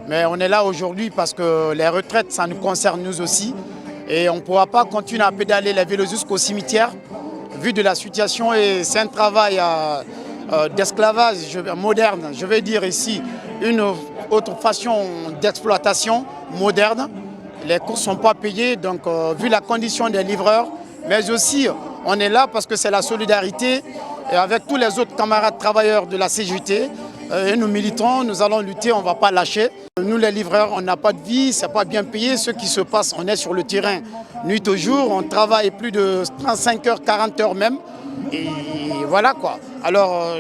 Mais on est là aujourd'hui parce que les retraites, ça nous concerne nous aussi. Et on ne pourra pas continuer à pédaler les vélos jusqu'au cimetière, vu de la situation. Et c'est un travail d'esclavage moderne, je vais dire ici, une autre façon d'exploitation moderne. Les courses ne sont pas payées, donc vu la condition des livreurs, mais aussi on est là parce que c'est la solidarité et avec tous les autres camarades travailleurs de la CGT. Et nous militons, nous allons lutter, on ne va pas lâcher. Nous les livreurs, on n'a pas de vie, ce n'est pas bien payé. Ce qui se passe, on est sur le terrain nuit au jour, on travaille plus de 35 heures, 40 heures même. Et voilà quoi. Alors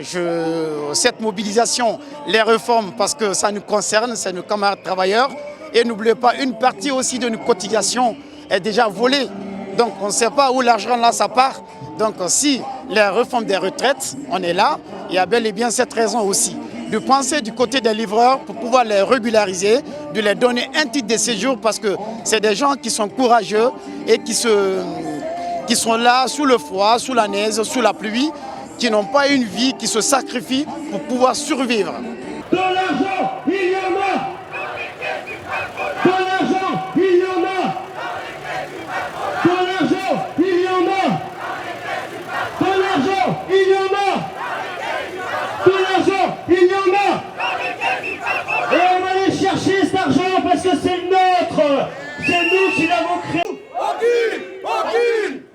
cette mobilisation, les réformes, parce que ça nous concerne, c'est nos camarades travailleurs. Et n'oubliez pas, une partie aussi de nos cotisations est déjà volée. Donc on ne sait pas où l'argent là ça part. Donc si les réformes des retraites, on est là, il y a bel et bien cette raison aussi. De penser du côté des livreurs pour pouvoir les régulariser, de les donner un titre de séjour parce que c'est des gens qui sont courageux et qui sont là sous le froid, sous la neige, sous la pluie, qui n'ont pas une vie, qui se sacrifient pour pouvoir survivre. De l'argent, il y en a. De l'argent, il y en a. De l'argent, il y en a. De l'argent, il y en a. De l'argent, il y en a. Et on va aller chercher cet argent parce que c'est notre. C'est nous qui l'avons créé.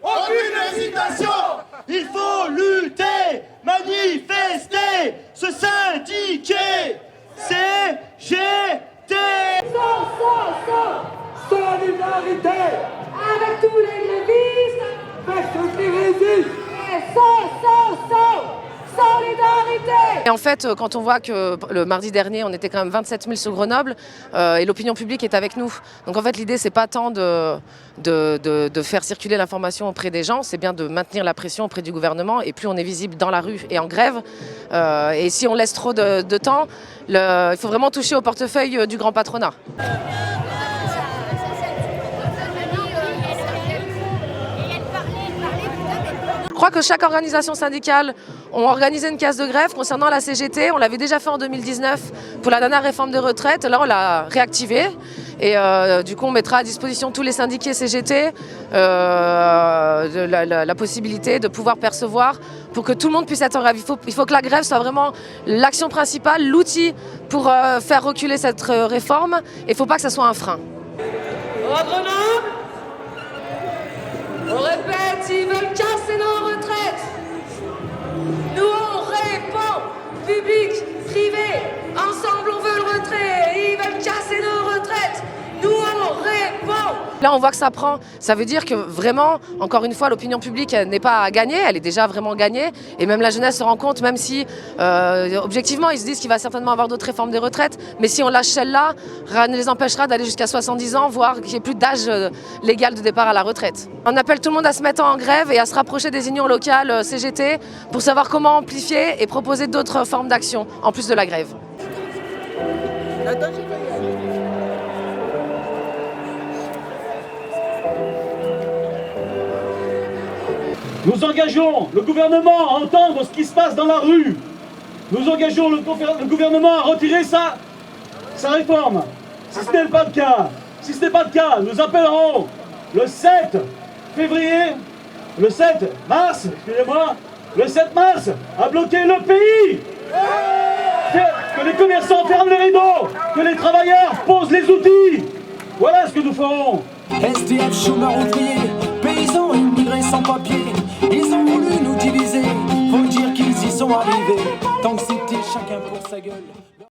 Aucune hésitation. Il faut lutter, manifester, se syndiquer. CGT. Solidarité. Avec tous les grévistes. Avec tous les grévistes. Solidarité. Et en fait, quand on voit que le mardi dernier, on était quand même 27 000 sur Grenoble et l'opinion publique est avec nous. Donc en fait, l'idée, c'est pas tant de faire circuler l'information auprès des gens, c'est bien de maintenir la pression auprès du gouvernement. Et plus on est visible dans la rue et en grève, et si on laisse trop de temps, il faut vraiment toucher au portefeuille du grand patronat. Je crois que chaque organisation syndicale a organisé une case de grève concernant la CGT. On l'avait déjà fait en 2019 pour la dernière réforme des retraites. Là, on l'a réactivé. Et du coup, on mettra à disposition tous les syndiqués CGT la possibilité de pouvoir percevoir pour que tout le monde puisse être en grève. Il faut que la grève soit vraiment l'action principale, l'outil pour faire reculer cette réforme. Et il ne faut pas que ça soit un frein. On répète, ils veulent casser nos retraites. Nous on répond, public, privé, ensemble on veut le retrait. Ils veulent casser nos retraites. Nous on répond. Là, on voit que ça prend. Ça veut dire que vraiment, encore une fois, l'opinion publique n'est pas à gagner. Elle est déjà vraiment gagnée. Et même la jeunesse se rend compte, même si, objectivement, ils se disent qu'il va certainement avoir d'autres réformes des retraites. Mais si on lâche celle-là, rien ne les empêchera d'aller jusqu'à 70 ans, voire qu'il n'y ait plus d'âge légal de départ à la retraite. On appelle tout le monde à se mettre en grève et à se rapprocher des unions locales CGT pour savoir comment amplifier et proposer d'autres formes d'action, en plus de la grève. Nous engageons le gouvernement à entendre ce qui se passe dans la rue. Nous engageons le gouvernement à retirer sa réforme. Si ce n'est pas le cas, nous appellerons le 7 mars à bloquer le pays. Que les commerçants ferment les rideaux, que les travailleurs posent les outils. Voilà ce que nous ferons. SDF, chômeurs, ouvriers, paysans, immigrés. Tank City, chacun pour sa gueule.